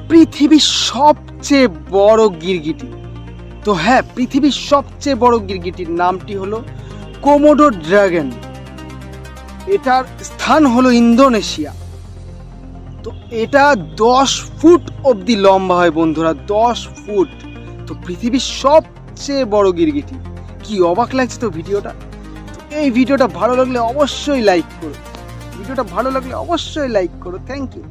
পৃথিবীর সবচেয়ে বড় গিরগিটি। তো হ্যাঁ, পৃথিবীর সবচেয়ে বড় গিরগিটির নামটি হলো কোমোডো ড্রাগন। এটার স্থান হলো ইন্দোনেশিয়া। তো এটা 10 ফুট অবধি লম্বা হয় বন্ধুরা, 10 ফুট। তো পৃথিবীর সবচেয়ে বড় গিরগিটি। কি অবাক লাগছে তো ভিডিওটা। তো এই ভিডিওটা ভালো লাগলে অবশ্যই লাইক করো। Thank you.